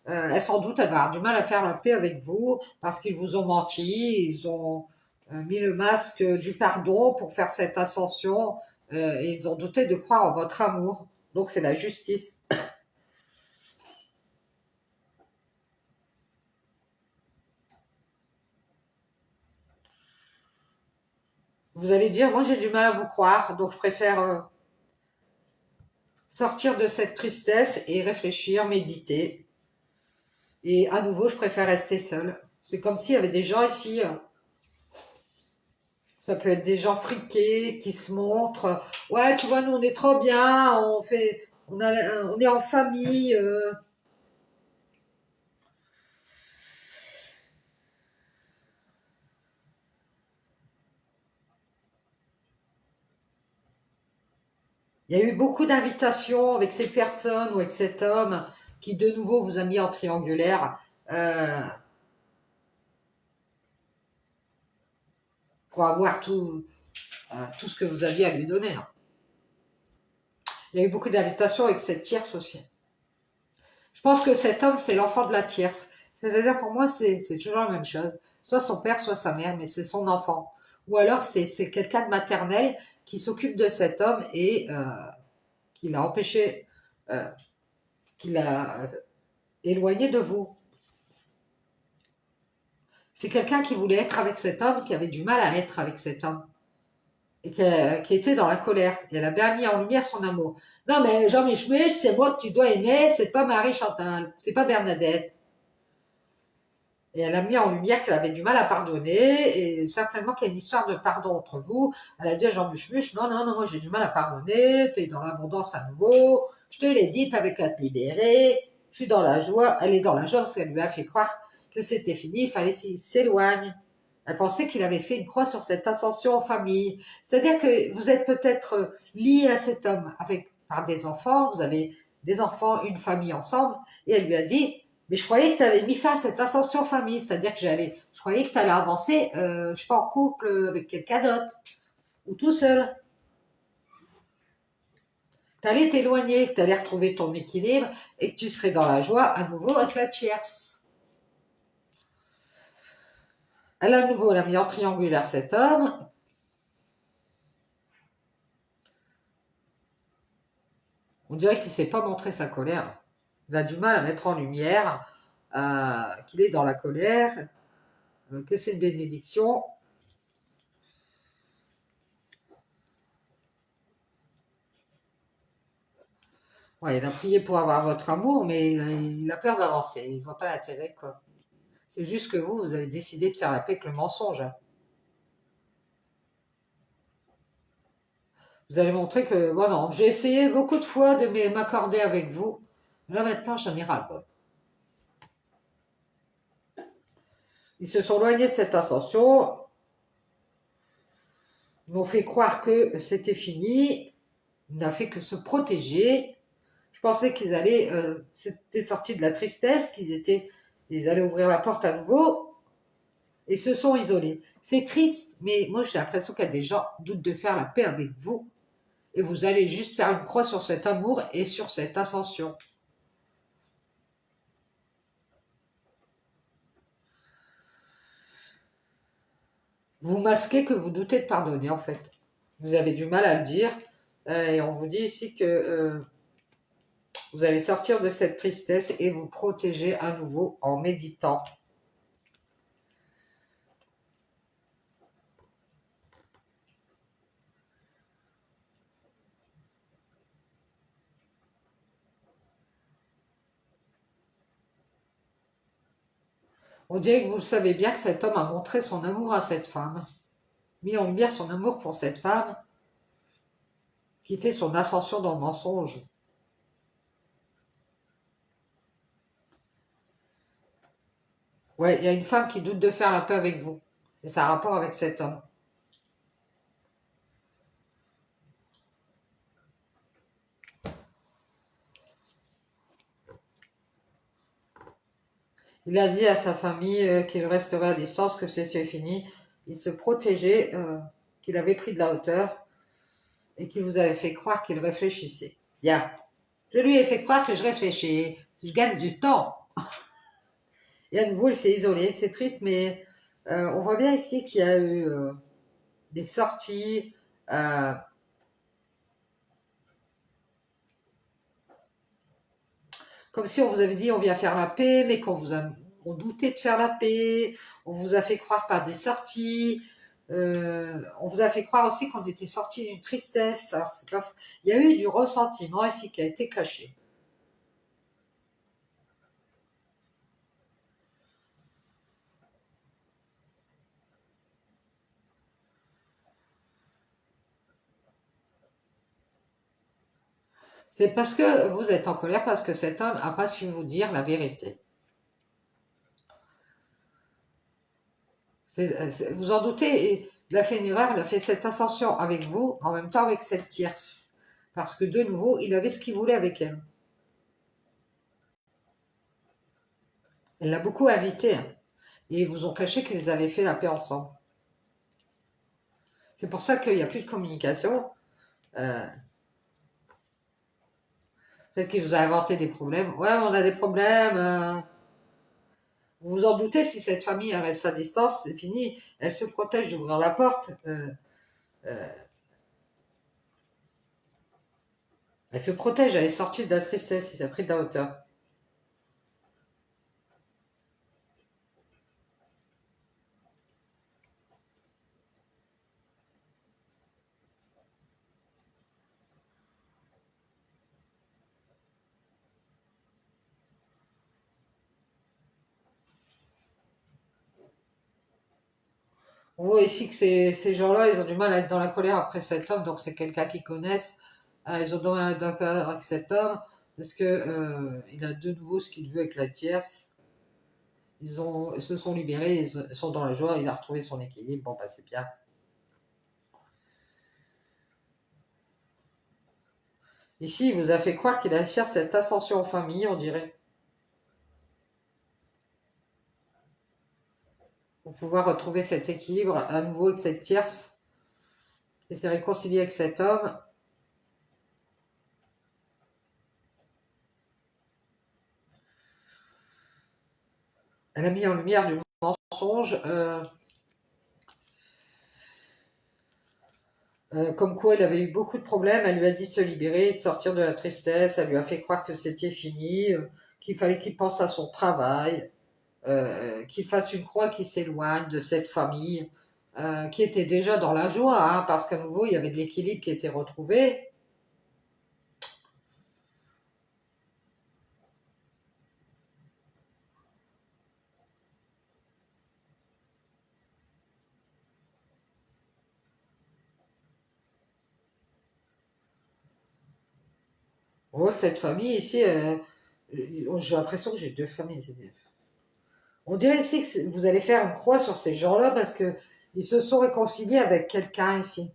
elle sans doute elle va avoir du mal à faire la paix avec vous parce qu'ils vous ont menti, ils ont mis le masque du pardon pour faire cette ascension et ils ont douté de croire en votre amour. Donc c'est la justice. Vous allez dire, moi j'ai du mal à vous croire, donc je préfère sortir de cette tristesse et réfléchir, méditer. Et à nouveau, je préfère rester seule. C'est comme s'il y avait des gens ici, ça peut être des gens friqués qui se montrent. Ouais, tu vois, nous on est trop bien, on est en famille. Il y a eu beaucoup d'invitations avec ces personnes ou avec cet homme qui de nouveau vous a mis en triangulaire pour avoir tout ce que vous aviez à lui donner, hein. Il y a eu beaucoup d'invitations avec cette tierce aussi. Je pense que cet homme, c'est l'enfant de la tierce. C'est-à-dire, pour moi, c'est toujours la même chose. Soit son père, soit sa mère, mais c'est son enfant. Ou alors, c'est quelqu'un de maternel qui s'occupe de cet homme et qui l'a empêché, euh, qui l'a éloigné de vous. C'est quelqu'un qui voulait être avec cet homme, qui avait du mal à être avec cet homme. Et qui était dans la colère. Et elle a bien mis en lumière son amour. Non, mais Jean-Michel, c'est moi que tu dois aimer, c'est pas Marie-Chantal, c'est pas Bernadette. Et elle a mis en lumière qu'elle avait du mal à pardonner, et certainement qu'il y a une histoire de pardon entre vous. Elle a dit à Jean Muche, non, non, non, moi j'ai du mal à pardonner, t'es dans l'abondance à nouveau, je te l'ai dit, t'avais qu'à te libérer, je suis dans la joie, elle est dans la joie parce qu'elle lui a fait croire que c'était fini, il fallait qu'il s'éloigne. Elle pensait qu'il avait fait une croix sur cette ascension en famille. C'est-à-dire que vous êtes peut-être lié à cet homme avec, par des enfants, vous avez des enfants, une famille ensemble, et elle lui a dit, mais je croyais que tu avais mis fin à cette ascension famille, c'est-à-dire que je croyais que tu allais avancer, je sais pas, en couple avec quelqu'un d'autre, ou tout seul. Tu allais t'éloigner, que tu allais retrouver ton équilibre, et que tu serais dans la joie à nouveau avec la tierce. Elle à nouveau, elle a mis en triangulaire cet homme. On dirait qu'il ne sait pas montrer sa colère. Il a du mal à mettre en lumière qu'il est dans la colère, que c'est une bénédiction. Ouais, il a prié pour avoir votre amour, mais il a peur d'avancer. Il ne voit pas l'intérêt, quoi. C'est juste que vous avez décidé de faire la paix avec le mensonge, hein. Vous allez montrer que, bon non, j'ai essayé beaucoup de fois de m'accorder avec vous. Là maintenant, j'en ai ras-le-bol. Ils se sont éloignés de cette ascension. Ils m'ont fait croire que c'était fini. Il n'a fait que se protéger. Je pensais qu'ils allaient, c'était sortis de la tristesse, ils allaient ouvrir la porte à nouveau et se sont isolés. C'est triste, mais moi j'ai l'impression qu'il y a des gens qui doutent de faire la paix avec vous et vous allez juste faire une croix sur cet amour et sur cette ascension. Vous masquez que vous doutez de pardonner en fait. Vous avez du mal à le dire et on vous dit ici que vous allez sortir de cette tristesse et vous protéger à nouveau en méditant. On dirait que vous savez bien que cet homme a montré son amour à cette femme, mis en lumière son amour pour cette femme qui fait son ascension dans le mensonge. Ouais, il y a une femme qui doute de faire la paix avec vous. Et ça a rapport avec cet homme. Il a dit à sa famille qu'il resterait à distance, que c'est fini. Il se protégeait, qu'il avait pris de la hauteur et qu'il vous avait fait croire qu'il réfléchissait. Bien. Je lui ai fait croire que je réfléchis, que je gagne du temps. Et à nouveau, il s'est isolé. C'est triste, mais on voit bien ici qu'il y a eu des sorties. euh, Comme si on vous avait dit on vient faire la paix, mais on doutait de faire la paix, on vous a fait croire par des sorties, on vous a fait croire aussi qu'on était sorti d'une tristesse. Alors c'est pas, il y a eu du ressentiment ici qui a été caché. C'est parce que vous êtes en colère parce que cet homme n'a pas su vous dire la vérité. Vous en doutez, il a fait une erreur, il a fait cette ascension avec vous, en même temps avec cette tierce. Parce que de nouveau, il avait ce qu'il voulait avec elle. Elle l'a beaucoup invité, hein. Et ils vous ont caché qu'ils avaient fait la paix ensemble. C'est pour ça qu'il n'y a plus de communication. Euh, Peut-être qu'il vous a inventé des problèmes. Ouais, on a des problèmes. Vous vous en doutez, si cette famille reste à distance, c'est fini. Elle se protège d'ouvrir la porte. Euh, elle se protège, elle est sortie de la tristesse, elle a pris de la hauteur. On voit ici que ces gens-là, ils ont du mal à être dans la colère après cet homme, donc c'est quelqu'un qu'ils connaissent. Ils ont du mal à être dans la colère avec cet homme, parce que il a de nouveau ce qu'il veut avec la tierce. Ils se sont libérés, ils sont dans la joie, il a retrouvé son équilibre. Bon, bah, c'est bien. Ici, il vous a fait croire qu'il allait faire cette ascension en famille, on dirait, pour pouvoir retrouver cet équilibre à nouveau avec cette tierce et s'est réconcilié avec cet homme. Elle a mis en lumière du mensonge, comme quoi il avait eu beaucoup de problèmes. Elle lui a dit de se libérer, de sortir de la tristesse. Elle lui a fait croire que c'était fini, qu'il fallait qu'il pense à son travail, qu'il fasse une croix qui s'éloigne de cette famille, qui était déjà dans la joie, hein, parce qu'à nouveau, il y avait de l'équilibre qui était retrouvé. On voit que cette famille ici, j'ai l'impression que j'ai deux familles. On dirait ici que vous allez faire une croix sur ces gens-là parce que ils se sont réconciliés avec quelqu'un ici.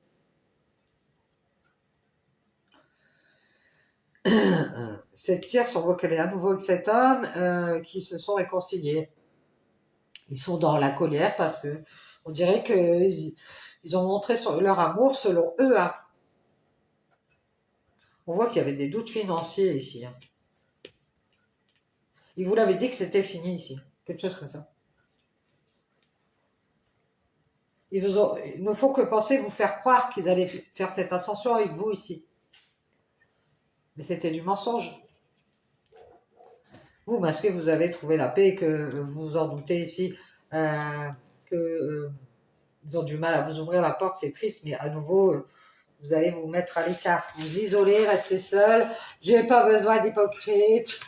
Cette tierce, on voit qu'elle est à nouveau avec cet homme qui se sont réconciliés. Ils sont dans la colère parce que on dirait qu'ils ils ont montré leur amour selon eux, hein. On voit qu'il y avait des doutes financiers ici, hein. Ils vous l'avaient dit que c'était fini ici. Quelque chose comme ça. Ils ne font que penser vous faire croire qu'ils allaient faire cette ascension avec vous ici. Mais c'était du mensonge. Vous, parce que vous avez trouvé la paix et que vous vous en doutez ici, que ils ont du mal à vous ouvrir la porte, c'est triste, mais à nouveau, vous allez vous mettre à l'écart, vous isoler, rester seul. Je n'ai pas besoin d'hypocrite.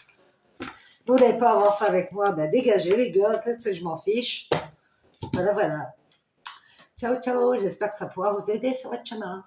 Vous n'allez pas avancer avec moi, ben dégagez les gars, qu'est-ce que je m'en fiche. Voilà, voilà. Ciao, ciao, j'espère que ça pourra vous aider sur votre chemin.